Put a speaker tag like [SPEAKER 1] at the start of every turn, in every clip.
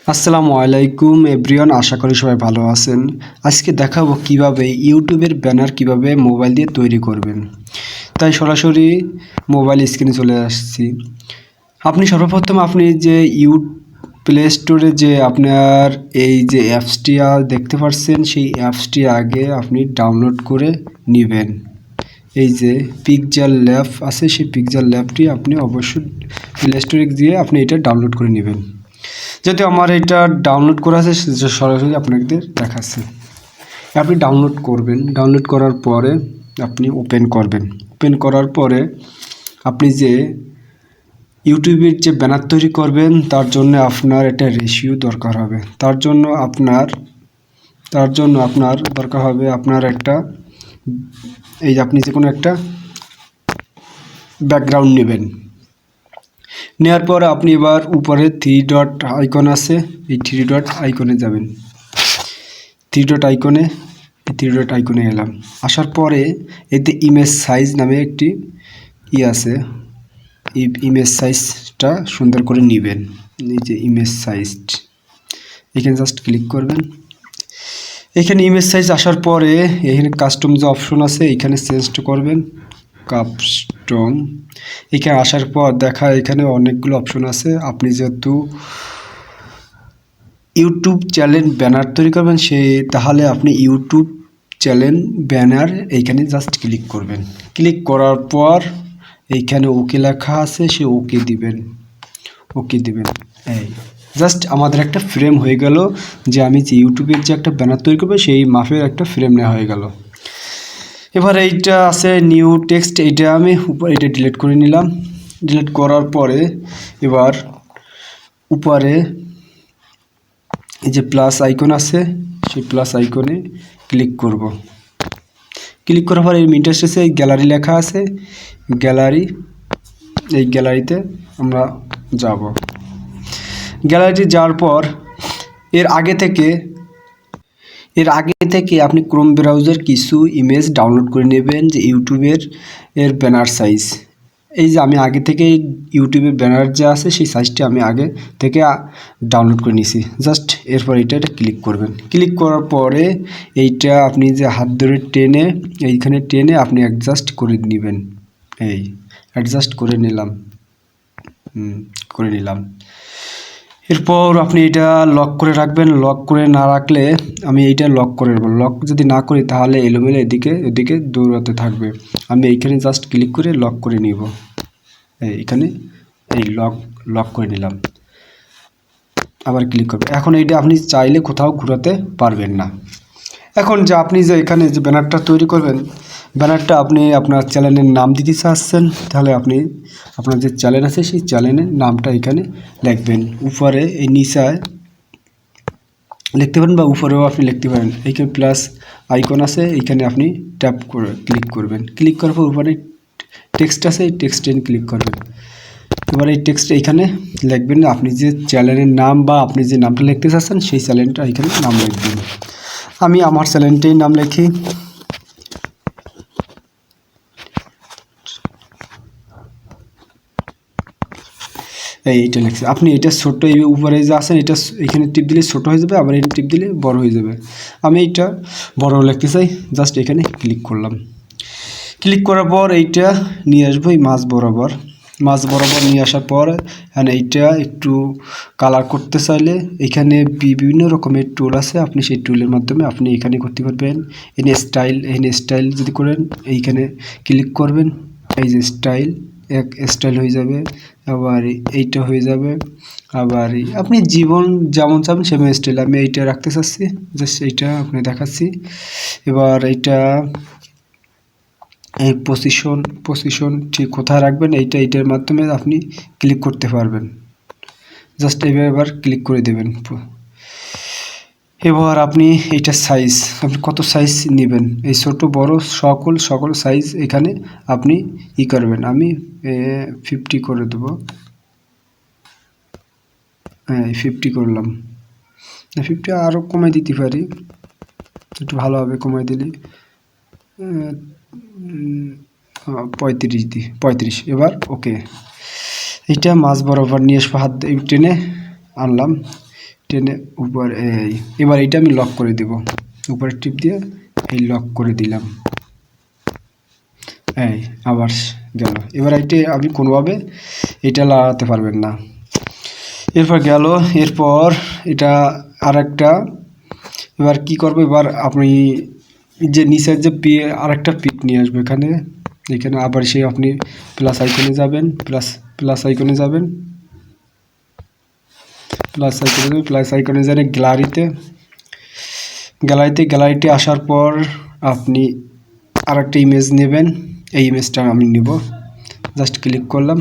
[SPEAKER 1] আসসালামু আলাইকুম এভরিওয়ান, আশা করি সবাই ভালো আছেন। আজকে দেখাবো কিভাবে ইউটিউবের ব্যানার কিভাবে মোবাইল দিয়ে তৈরি করবেন। তাই সরাসরি মোবাইল স্ক্রিনে চলে আসছি। আপনি সর্বপ্রথম আপনি যে প্লে স্টোরে যে আপনার এই যে অ্যাপসটি দেখতে পাচ্ছেন, সেই অ্যাপসটি আগে আপনি ডাউনলোড করে নেবেন। এই যে পিকচার ল্যাব আছে, সেই পিকচার ল্যাবটি আপনি অবশ্যই প্লে স্টোরে গিয়ে আপনি এটা ডাউনলোড করে নেবেন। যেহেতু আমার এটা ডাউনলোড করা আছে, সরাসরি আপনাদের দেখাচ্ছে। আপনি ডাউনলোড করবেন, ডাউনলোড করার পরে আপনি ওপেন করবেন। ওপেন করার পরে আপনি যে ইউটিউবের যে ব্যানার তৈরি করবেন, তার জন্য আপনার একটা রেশিও দরকার হবে। তার জন্য আপনার দরকার হবে আপনার একটা, এই আপনি যে কোনো একটা ব্যাকগ্রাউন্ড নেবেন। নেওয়ার পর আপনি এবার উপরে থ্রি ডট আইকন আছে, এই থ্রি ডট আইকনে যাবেন। থ্রি ডট আইকনে এলাম। আসার পরে এতে ইমেজ সাইজ নামে একটি আছে, এই ইমেজ সাইজটা সুন্দর করে নেবেন। এই যে ইমেজ সাইজ, এখানে জাস্ট ক্লিক করবেন। এখানে ইমেজ সাইজ আসার পরে এখানে কাস্টম যে অপশন আছে, এখানে চেঞ্জ করবেন কাস্টম। এখানে আসার পর এখানে অনেকগুলো অপশন আছে। আপনি যেহেতু ইউটিউব চ্যানেল ব্যানার তৈরি করবেন, তাহলে আপনি ইউটিউব চ্যানেল ব্যানার এইখানে জাস্ট ক্লিক করবেন। ক্লিক করার পর এইখানে ওকে লেখা আছে, সে ওকে দিবেন। এই জাস্ট আমাদের একটা ফ্রেম হয়ে গেল, যে আমি যে ইউটিউবের যে একটা ব্যানার তৈরি করবো সেই মাপের একটা ফ্রেম নেওয়া হয়ে গেল। এবার এইটা আছে নিউ টেক্সট, এইটা আমি এটা ডিলিট করে নিলাম। ডিলিট করার পরে এবার উপরে এই যে প্লাস আইকন আছে, সেই প্লাস আইকনে ক্লিক করব। ক্লিক করার পর এই ইন্টারফেসে এই গ্যালারি লেখা আছে, গ্যালারি, এই গ্যালারিতে আমরা যাব। গ্যালারিতে যাওয়ার পর এর আগে থেকে আপনি ক্রোম ব্রাউজার কিছু ইমেজ ডাউনলোড করে নেবেন, যে ইউটিউবের ব্যানার সাইজ। এই যে আমি আগে থেকে ইউটিউবের ব্যানার যে আছে, সেই সাইজটি আমি আগে থেকে ডাউনলোড করে নিয়েছি। জাস্ট এরপর এটা ক্লিক করবেন। ক্লিক করার পরে এইটা আপনি যে হাত ধরে এইখানে টেনে আপনি অ্যাডজাস্ট করে নেবেন। এই অ্যাডজাস্ট করে নিলাম। এরপর আপনি এটা লক করে রাখবেন। লক করে না রাখলে, আমি এইটা লক করে রাখবো। লক যদি না করি তাহলে এলোমেলো এদিকে দৌড়াতে থাকবে। আমি এইখানে জাস্ট ক্লিক করে লক করে নিব। এইখানে এই লক করে নিলাম। আবার ক্লিক করবে। এখন এইটা আপনি চাইলে কোথাও ঘোরাতে পারবেন না। এখন যে আপনি যে এখানে যে ব্যানারটা তৈরি করবেন, ব্যানারটা আপনি আপনার চ্যানেলের নাম দিতে চাচ্ছেন, তাহলে আপনি আপনার যে চ্যানেল আছে সেই চ্যানেলের নামটা এখানে লিখবেন। উপরে এই নিচায় লিখতে পারেন বা উপরেও আপনি লিখতে পারেন। এইখানে প্লাস আইকন আছে, এইখানে আপনি ট্যাপ করে ক্লিক করবেন। ক্লিক করার পর উপরে টেক্সট আছে, এই টেক্সটে ক্লিক করবেন। এবার এই টেক্সটে এখানে লিখবেন আপনি যে চ্যানেলের নাম বা আপনি যে নামটা লিখতে চাচ্ছেন, সেই চ্যানেলটা এখানে নাম লিখবেন। আমি আমার চ্যানেলটির নাম লিখি। এইটা লিখছি। আপনি এটা ছোটো, এই উপরে যে আছেন এটা এখানে টিপ দিলে ছোটো হয়ে যাবে, আবার এই টিপ দিলে বড় হয়ে যাবে। আমি এইটা বড় লিখতে চাই, জাস্ট এখানে ক্লিক করলাম। ক্লিক করার পর এইটা নিয়ে আসবো এই মাঝ বরাবর নিয়ে আসার পর এইটা একটু কালার করতে চাইলে এখানে বিভিন্ন রকমের টুল আছে, আপনি সেই টুলের মাধ্যমে আপনি এখানে করতে পারবেন। এনে স্টাইল যদি করেন, এইখানে ক্লিক করবেন। এই যে স্টাইল হয়ে যাবে, আবার এইটা হয়ে যাবে, আবার আপনি জীবন যেমন চাবেন সেমন স্টাইল। আমি এইটা রাখতে চাচ্ছি, জাস্ট এইটা আপনি দেখাচ্ছি। এবার এইটা এই পজিশন ঠিক কোথায় রাখবেন, এইটার মাধ্যমে আপনি ক্লিক করতে পারবেন। জাস্ট এবার ক্লিক করে দেবেন। এবার আপনি এইটার সাইজ, আপনি কত সাইজ নেবেন, এই ছোট বড় সকল সাইজ এখানে আপনি করবেন। আমি 50 করে দেবো। হ্যাঁ, 50 করলাম। 50 আরও কমাই দিতে পারি, একটু ভালো হবে কমাই দিলে। 35। এবার ওকে। এইটা মাঝ বরাবর নিয়ে আসবো, হাত টেনে আনলাম। টেনে উপর এই, এবার এইটা আমি লক করে দেব, উপরে টিপ দিয়ে এই লক করে দিলাম, এই আবার গেল। এবার এইটা আপনি কোনোভাবে এটা লাগাতে পারবেন না। এরপর গেল, এরপর এটা আর একটা, এবার কি করবো, এবার আপনি যে নিচের যে আরেকটা পিক নিয়ে আসবো এখানে, এখানে আবার সেই আপনি প্লাস আইকনে যাবেন, প্লাস আইকনে যাবেন, প্লাস আইকনে যাবেন গ্যালারিতে আসার পর আপনি আরেকটা ইমেজ নেবেন, এই ইমেজটা আমি নিব, জাস্ট ক্লিক করলাম,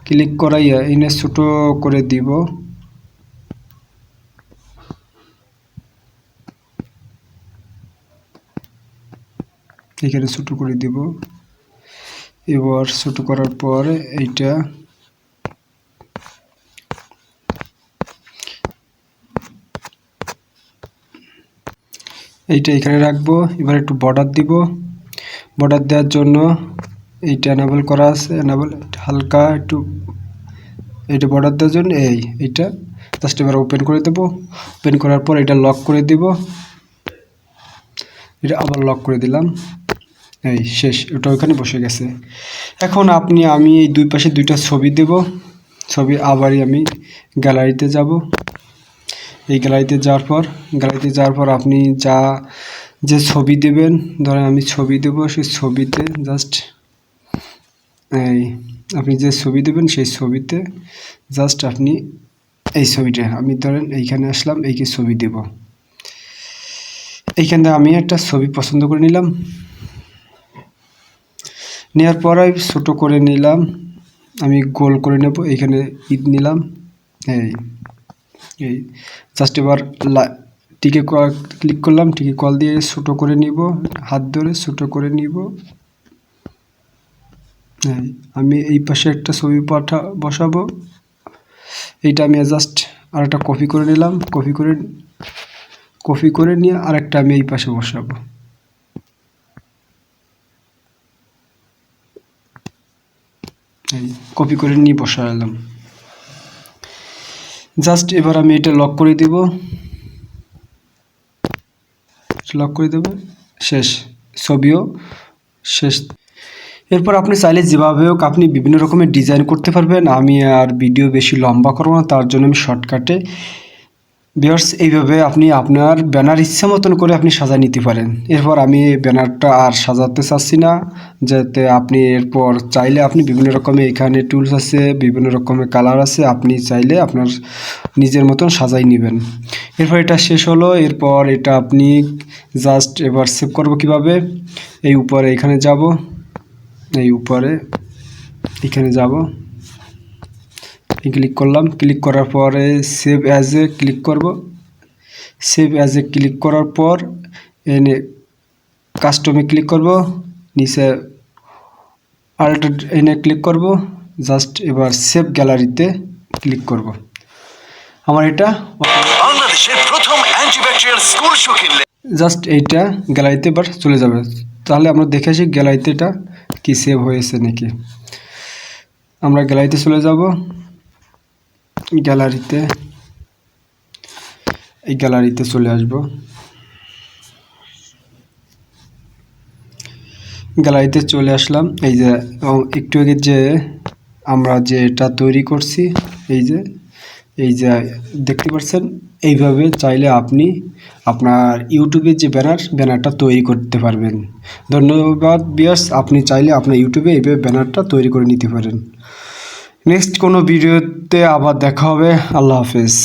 [SPEAKER 1] ক্লিক করাই এনে ছোটো করে দিব, এখানে ছোটো করে দিব। এবার ছোটো করার পর এইটা এখানে রাখবো। এবার একটু বর্ডার দিব, বর্ডার দেওয়ার জন্য এইটা এনেবল করা আছে, এনেবল হালকা একটু এইটা বর্ডার দেওয়ার জন্য এইটা জাস্ট এবার ওপেন করে দেব। ওপেন করার পর এটা লক করে দিব, এটা আবার লক করে দিলাম, এই শেষ, ওটা ওখানে বসে গেছে। এখন আমি এই দুই পাশে দুইটা ছবি দেব, ছবি আবারই আমি গ্যালারিতে যাব। এই গ্যালারিতে যাওয়ার পর আপনি যে ছবি দেবেন, ধরেন আমি ছবি দেব, সেই ছবিতে জাস্ট এই আপনি যে ছবি দেবেন সেই ছবিতে জাস্ট আপনি এই ছবিটা, আমি ধরেন এইখানে আসলাম, এই কি ছবি দেব, এইখান থেকে আমি একটা ছবি পছন্দ করে নিলাম, নেওয়ার পর ছোটো করে নিলাম, আমি গোল করে নেব, এইখানে ঈদ নিলাম, এই জাস্ট এবার টিকে ক্লিক করলাম, টিকে কল দিয়ে ছোটো করে নিব, হাত ধরে ছোটো করে নিব। আমি এই পাশে একটা ছবি বসাবো, এইটা আমি জাস্ট আরেকটা কপি করে নিলাম, কপি করে নিয়ে আরেকটা আমি এই পাশে বসাবো, কপি করে নিয়ে বসালাম। জাস্ট এবার আমি এটা লক করে দিব, শেষ, ছবিও শেষ। এরপর আপনি চাইলে যেভাবে হোক আপনি বিভিন্ন রকমের ডিজাইন করতে পারবেন। আমি আর ভিডিও বেশি লম্বা করব না, তার জন্য আমি শর্টকাটে ভিউয়ার্স এইভাবে আপনি আপনার ব্যানার ইচ্ছা মতন করে আপনি সাজিয়ে নিতে পারেন। এরপর আমি এই ব্যানারটা আর সাজাতে চাচ্ছি না, যাতে আপনি এরপর চাইলে আপনি বিভিন্ন রকমের এখানে টুলস আছে, বিভিন্ন রকমের কালার আছে, আপনি চাইলে আপনার নিজের মতন সাজাই নেবেন। এরপর এটা শেষ হলো, এরপর এটা আপনি জাস্ট এবার সেভ করব কিভাবে, এই উপরে এখানে যাব, এই উপরে এখানে যাব, ক্লিক করলাম, ক্লিক করার পরে সেভ অ্যাজ এ ক্লিক করব, সেভ অ্যাজ এ ক্লিক করার পর এনে কাস্টমে ক্লিক করব, নিচে আল্টার এনে ক্লিক করব, জাস্ট এবার সেভ গ্যালারিতে ক্লিক করব। আমার এটা বাংলাদেশের প্রথম অ্যান্টিব্যাকটেরিয়াল স্কুল শু কিনলে জাস্ট এইটা গ্যালারিতে এবার চলে যাবে। তাহলে আমরা দেখে আসি গ্যালারিতে এটা কি সেভ হয়েছে নাকি। আমরা গ্যালারিতে চলে যাব, গ্যালারিতে চলে আসব, গ্যালারিতে চলে আসলাম। এই যে একটু আগে যে আমরা যে এটা তৈরি করছি, এই যে দেখতে পাচ্ছেন, এইভাবে চাইলে আপনি আপনার ইউটিউবের যে ব্যানারটা তৈরি করতে পারবেন। ধন্যবাদ ভিউয়ার্স, আপনি চাইলে আপনার ইউটিউবে এইভাবে ব্যানারটা তৈরি করে নিতে পারেন। নেক্সট কোনো ভিডিওতে আবার দেখা হবে। আল্লাহ হাফেজ।